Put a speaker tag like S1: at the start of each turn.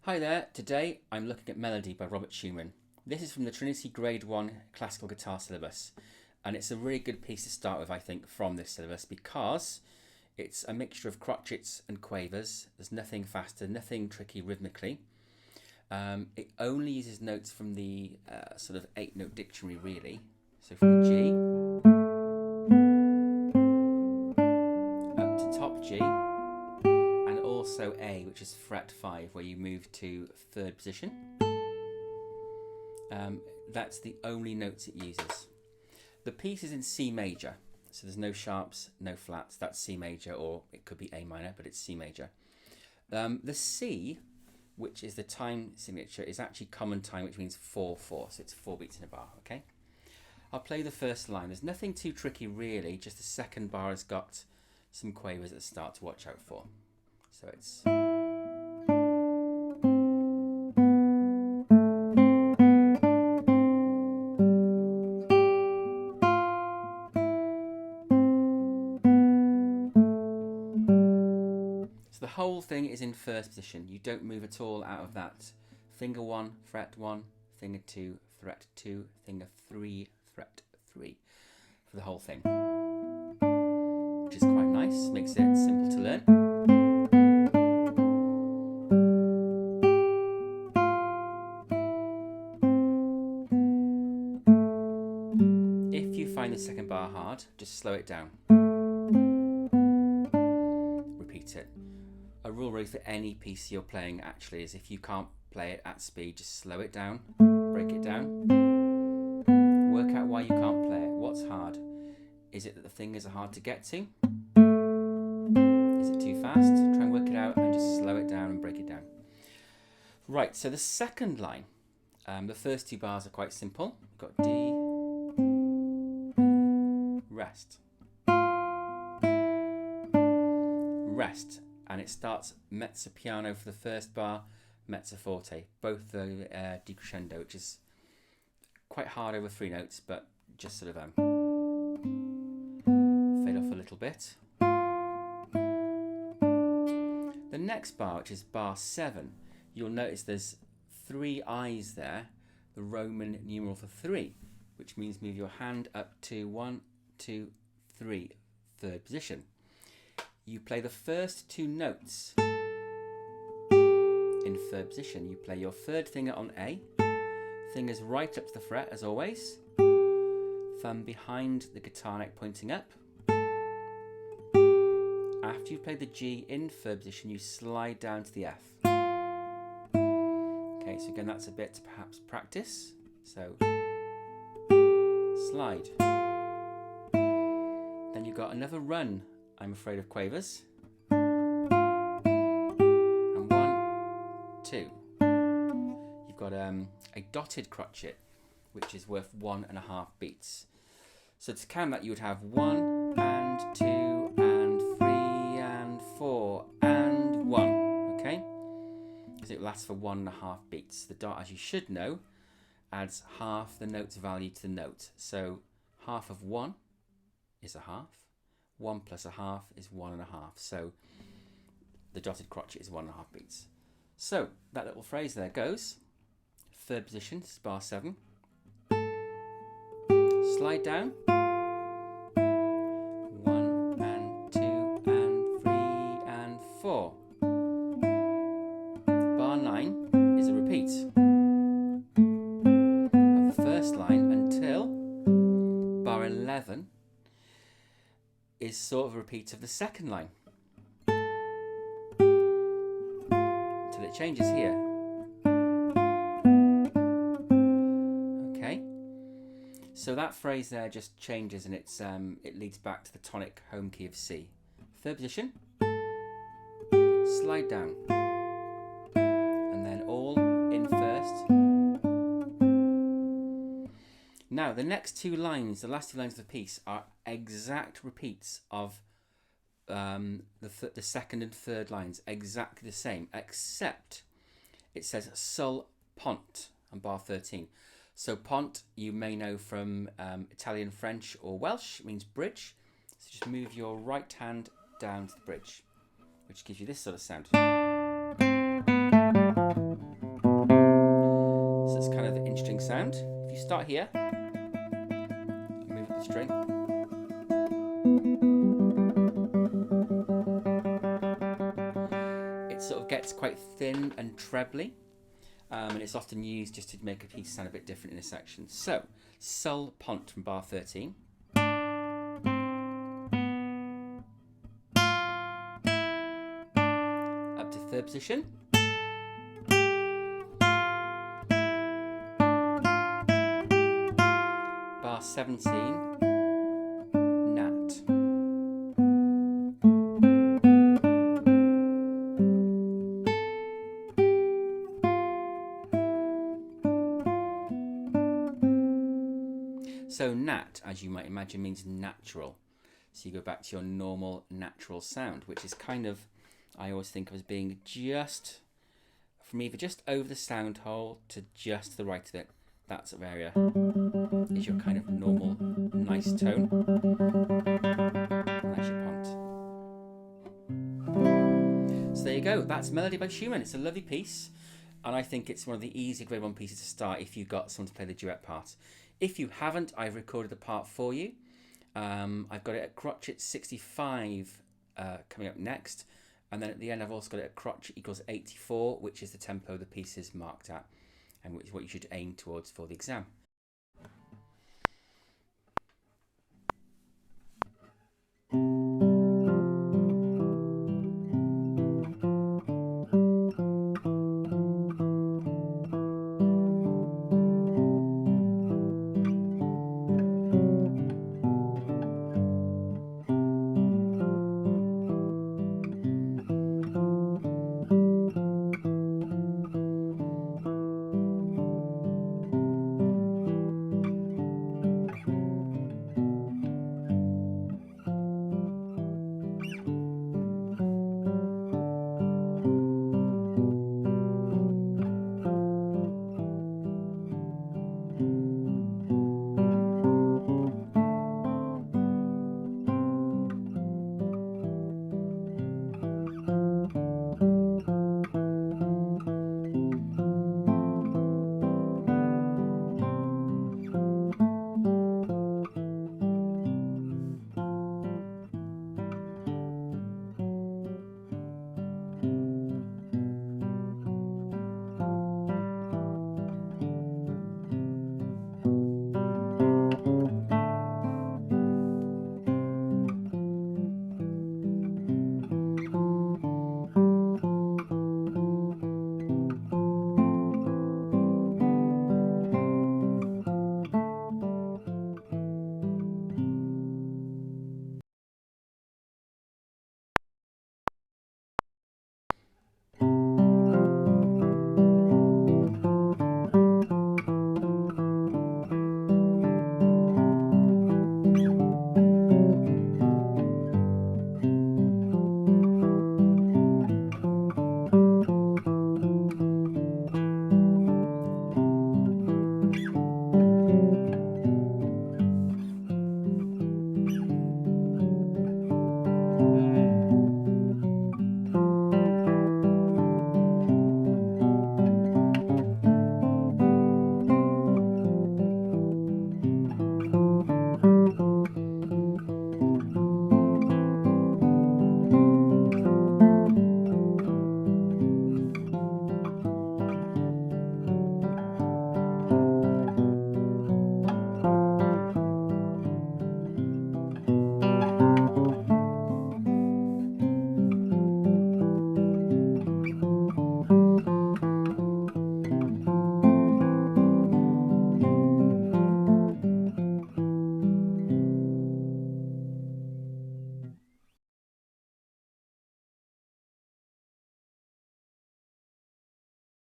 S1: Hi there, today I'm looking at Melodie by Robert Schumann. This is from the Trinity Grade 1 Classical Guitar Syllabus, and it's a really good piece to start with, I think, from this syllabus because it's a mixture of crotchets and quavers. There's nothing faster, nothing tricky rhythmically. It only uses notes from the sort of 8-note dictionary, really. So from G up to top G, and also A, which is fret 5, where you move to 3rd position. That's the only notes it uses. The piece is in C major, so there's no sharps, no flats. That's C major, or it could be A minor, but it's C major. The C, which is the time signature, is actually common time, which means 4/4, so it's 4 beats in a bar, okay? I'll play the first line. There's nothing too tricky, really, just the second bar has got some quavers at the start to watch out for. So it's... So the whole thing is in 1st position. You don't move at all out of that. Finger 1, fret 1, finger 2, fret 2, finger 3, fret 3 for the whole thing, which is quite nice, makes it simple to learn. If you find the second bar hard, just slow it down. Repeat it. A rule really for any piece you're playing actually is if you can't play it at speed, just slow it down, break it down, work out why you can't play it. What's hard? Is it that the fingers are hard to get to? Is it too fast? Try and work it out and just slow it down and break it down. Right, so the second line, the first 2 bars are quite simple. We've got D, rest, rest, and it starts mezzo piano for the first bar, mezzo forte, both the decrescendo, which is quite hard over 3 notes, but just sort of fade off a little bit. The next bar, which is bar 7, you'll notice there's 3 I's there, the Roman numeral for 3, which means move your hand up to 1, 2, 3, 3rd position. You play the first 2 notes in 3rd position. You play your 3rd finger on A, fingers right up to the fret as always, thumb behind the guitar neck pointing up. After you've played the G in 3rd position, you slide down to the F. Okay, so again, that's a bit to perhaps practice. So, slide. Then you've got another run, I'm afraid, of quavers. And 1, 2. You've got a dotted crotchet, which is worth 1.5 beats. So to count that, you would have 1 and 2 and 3 and 4 and 1, okay? Because it lasts for 1.5 beats. The dot, as you should know, adds half the note's value to the note. So half of 1 is a half. 1 plus a half is 1.5. So the dotted crotchet is 1.5 beats. So that little phrase there goes. 3rd position, this is bar 7. Slide down. 1 and 2 and 3 and 4. Bar 9 is a repeat of the first line until bar 11 is sort of a repeat of the second line. Until it changes here. So that phrase there just changes and it leads back to the tonic home key of C. 3rd position, slide down, and then all in 1st. Now the next 2 lines, the last 2 lines of the piece, are exact repeats of the 2nd and 3rd lines, exactly the same, except it says sol pont on bar 13. So pont, you may know from Italian, French or Welsh, it means bridge. So just move your right hand down to the bridge, which gives you this sort of sound. So it's kind of an interesting sound. If you start here, and move up the string. It sort of gets quite thin and trebly. And it's often used just to make a piece sound a bit different in a section. So, sol pont from bar 13. Up to third position. Bar 17, nat. So nat, as you might imagine, means natural. So you go back to your normal natural sound, which is kind of, I always think of as being just, from either just over the sound hole to just to the right of it. That sort of area is your kind of normal, nice tone. And that's your pont. So there you go. That's Melodie by Schumann. It's a lovely piece. And I think it's one of the easy grade 1 pieces to start if you've got someone to play the duet part. If you haven't, I've recorded the part for you. I've got it at crotchet 65 coming up next. And then at the end, I've also got it at crotchet equals 84, which is the tempo the piece is marked at, and which is what you should aim towards for the exam.